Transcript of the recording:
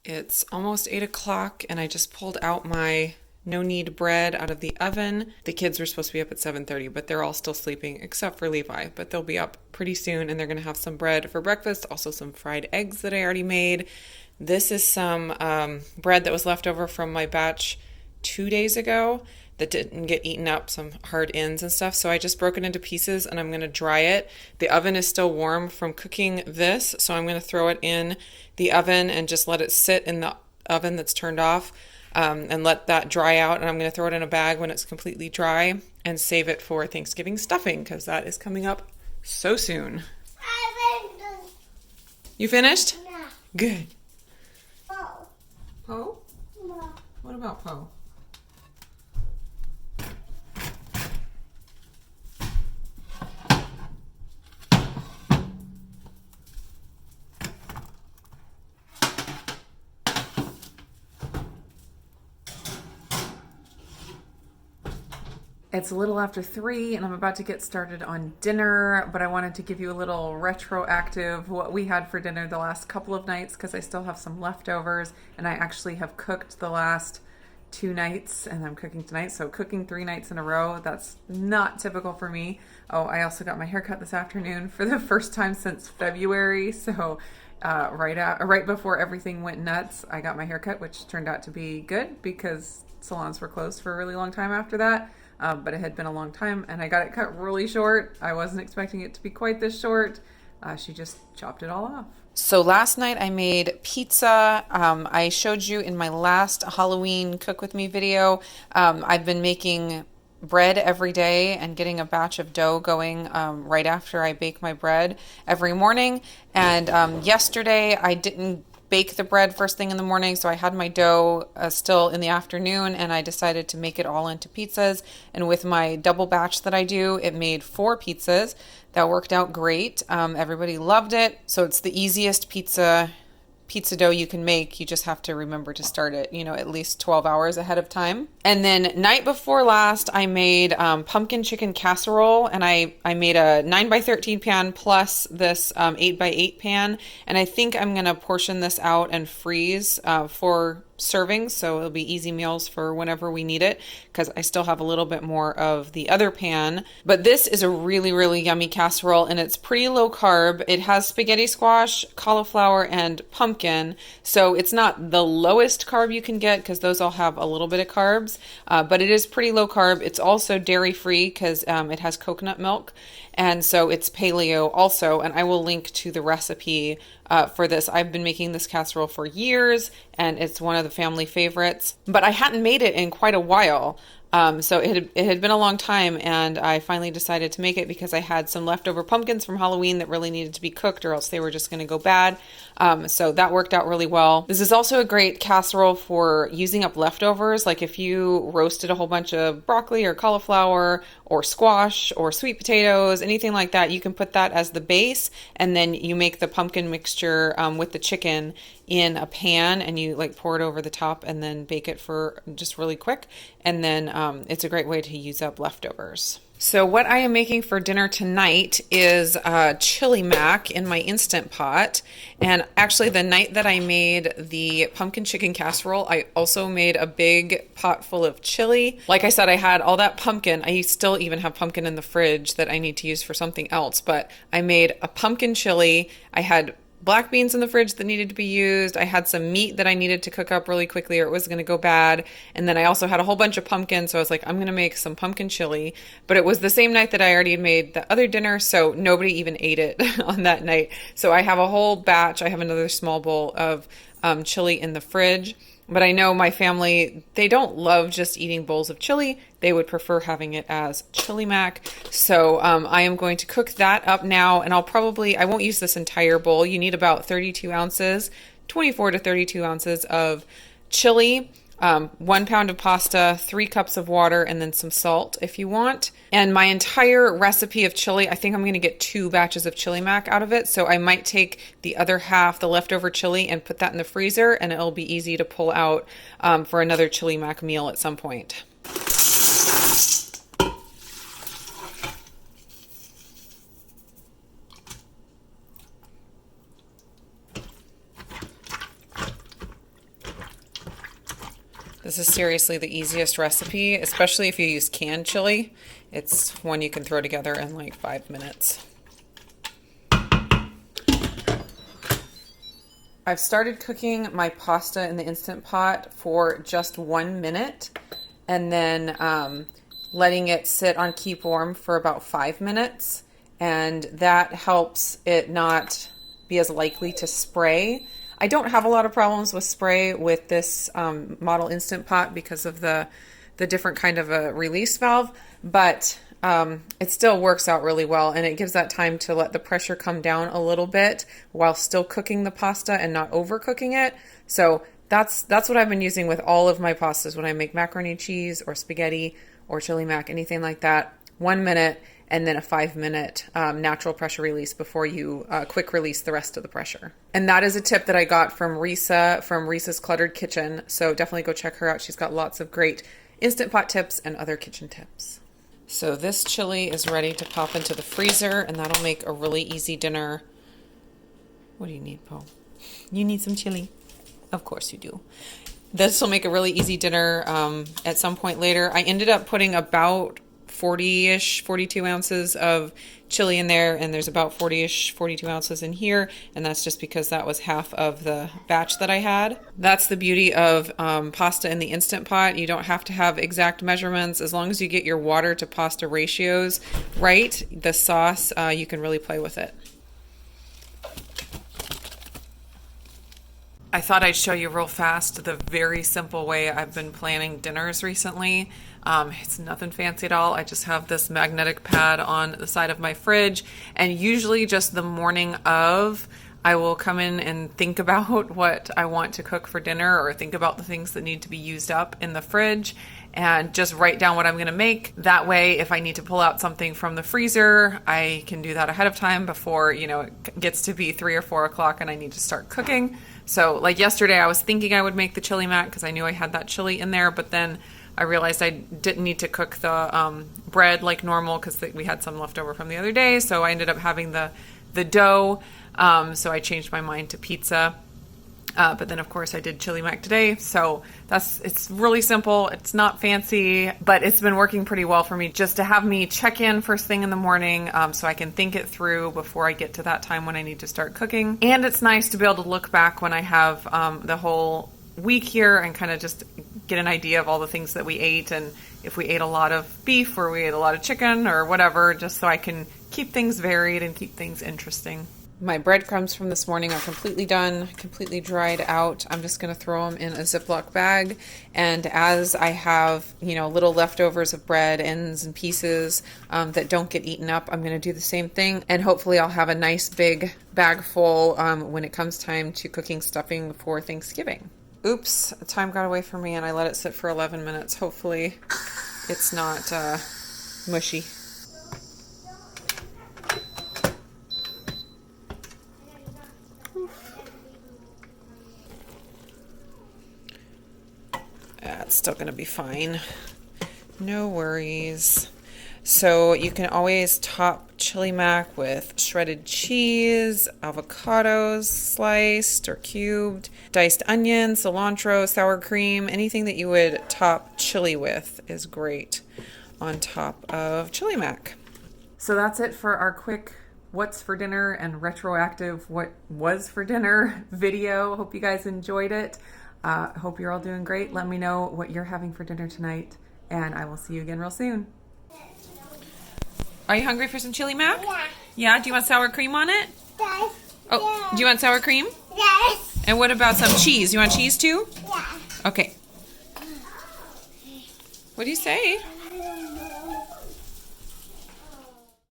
It's almost 8 o'clock and I just pulled out my no-knead bread out of the oven. The kids were supposed to be up at 7:30, but they're all still sleeping except for Levi. But they'll be up pretty soon and they're going to have some bread for breakfast, also some fried eggs that I already made. This is some bread that was left over from my batch 2 days ago that didn't get eaten up, some hard ends and stuff. So I just broke it into pieces and I'm going to dry it. The oven is still warm from cooking this, so I'm going to throw it in the oven and just let it sit in the oven that's turned off, and let that dry out. And I'm going to throw it in a bag when it's completely dry and save it for Thanksgiving stuffing because that is coming up so soon. You finished? Yeah. Good. Oh. Poe? No. What about Poe? It's a little after 3 and I'm about to get started on dinner, but I wanted to give you a little retroactive what we had for dinner the last couple of nights because I still have some leftovers and I actually have cooked the last 2 nights and I'm cooking tonight. So cooking 3 nights in a row, that's not typical for me. Oh, I also got my haircut this afternoon for the first time since February. So right before everything went nuts, I got my haircut, which turned out to be good because salons were closed for a really long time after that. But it had been a long time and I got it cut really short. I wasn't expecting it to be quite this short. She just chopped it all off. So last night I made pizza. I showed you in my last Halloween Cook With Me video. I've been making bread every day and getting a batch of dough going right after I bake my bread every morning. And yesterday I didn't bake the bread first thing in the morning, so I had my dough still in the afternoon and I decided to make it all into pizzas. And with my double batch that I do, it made 4 pizzas. That worked out great. Everybody loved it. So it's the easiest pizza dough you can make. You just have to remember to start it, at least 12 hours ahead of time. And then night before last, I made pumpkin chicken casserole, and I made a 9x13 pan plus this 8x8 pan. And I think I'm going to portion this out and freeze for servings, so it'll be easy meals for whenever we need it, because I still have a little bit more of the other pan. But this is a really, really yummy casserole, and it's pretty low carb. It has spaghetti squash, cauliflower, and pumpkin, so it's not the lowest carb you can get, because those all have a little bit of carbs, but it is pretty low carb. It's also dairy-free, because it has coconut milk, and so it's paleo also, and I will link to the recipe for this. I've been making this casserole for years, and it's one of the family favorites, but I hadn't made it in quite a while. So it had been a long time, and I finally decided to make it because I had some leftover pumpkins from Halloween that really needed to be cooked or else they were just going to go bad. So that worked out really well. This is also a great casserole for using up leftovers. Like if you roasted a whole bunch of broccoli or cauliflower or squash or sweet potatoes, anything like that, you can put that as the base, and then you make the pumpkin mixture with the chicken in a pan, and you pour it over the top and then bake it for just really quick. And then it's a great way to use up leftovers. So what I am making for dinner tonight is chili mac in my Instant Pot. And actually the night that I made the pumpkin chicken casserole, I also made a big pot full of chili. Like I said, I had all that pumpkin. I still even have pumpkin in the fridge that I need to use for something else. But I made a pumpkin chili. I had black beans in the fridge that needed to be used. I had some meat that I needed to cook up really quickly or it was going to go bad. And then I also had a whole bunch of pumpkin. So I was like, I'm going to make some pumpkin chili. But it was the same night that I already made the other dinner. So nobody even ate it on that night. So I have a whole batch. I have another small bowl of chili in the fridge. But I know my family, they don't love just eating bowls of chili. They would prefer having it as chili mac. So I am going to cook that up now, and I won't use this entire bowl. You need about 32 ounces, 24 to 32 ounces of chili, 1 pound of pasta, 3 cups of water, and then some salt if you want. And my entire recipe of chili, I think I'm going to get 2 batches of chili mac out of it. So I might take the other half, the leftover chili, and put that in the freezer, and it'll be easy to pull out for another chili mac meal at some point. This is seriously the easiest recipe, especially if you use canned chili. It's one you can throw together in like 5 minutes. I've started cooking my pasta in the Instant Pot for just 1 minute and then letting it sit on keep warm for about 5 minutes. And that helps it not be as likely to spray. I don't have a lot of problems with spray with this model Instant Pot because of the different kind of a release valve, but it still works out really well, and it gives that time to let the pressure come down a little bit while still cooking the pasta and not overcooking it. So that's what I've been using with all of my pastas when I make macaroni and cheese or spaghetti or chili mac, anything like that. 1 minute and then a 5 minute natural pressure release before you quick release the rest of the pressure. And that is a tip that I got from Risa from Risa's Cluttered Kitchen. So definitely go check her out. She's got lots of great Instant Pot tips and other kitchen tips. So this chili is ready to pop into the freezer, and that'll make a really easy dinner. What do you need, Poe? You need some chili. Of course you do. This will make a really easy dinner at some point later. I ended up putting about 40-ish, 42 ounces of chili in there, and there's about 40-ish, 42 ounces in here, and that's just because that was half of the batch that I had. That's the beauty of pasta in the Instant Pot. You don't have to have exact measurements. As long as you get your water to pasta ratios right, the sauce, you can really play with it. I thought I'd show you real fast the very simple way I've been planning dinners recently. It's nothing fancy at all. I just have this magnetic pad on the side of my fridge, and usually just the morning of, I will come in and think about what I want to cook for dinner, or think about the things that need to be used up in the fridge, and just write down what I'm going to make. That way, if I need to pull out something from the freezer, I can do that ahead of time before, it gets to be 3 or 4 o'clock and I need to start cooking. So like yesterday, I was thinking I would make the chili mac because I knew I had that chili in there, but then I realized I didn't need to cook the bread like normal because we had some left over from the other day. So I ended up having the dough. So I changed my mind to pizza. But then, of course, I did chili mac today. So it's really simple. It's not fancy, but it's been working pretty well for me just to have me check in first thing in the morning so I can think it through before I get to that time when I need to start cooking. And it's nice to be able to look back when I have the whole week here and kind of just get an idea of all the things that we ate, and if we ate a lot of beef or we ate a lot of chicken or whatever, just so I can keep things varied and keep things interesting. My breadcrumbs from this morning are completely done, completely dried out. I'm just going to throw them in a Ziploc bag. And as I have, little leftovers of bread, ends and pieces that don't get eaten up, I'm going to do the same thing. And hopefully I'll have a nice big bag full when it comes time to cooking stuffing for Thanksgiving. Oops, time got away from me and I let it sit for 11 minutes. Hopefully it's not mushy. It's still going to be fine. No worries. So you can always top chili mac with shredded cheese, avocados sliced or cubed, diced onions, cilantro, sour cream. Anything that you would top chili with is great on top of chili mac. So that's it for our quick what's for dinner and retroactive what was for dinner video. Hope you guys enjoyed it. Hope you're all doing great. Let me know what you're having for dinner tonight, and I will see you again real soon. Are you hungry for some chili mac? Yeah. Yeah? Do you want sour cream on it? Yes. Oh, Yeah. do you want sour cream? Yes. And what about some cheese? You want cheese too? Yeah. Okay. What do you say?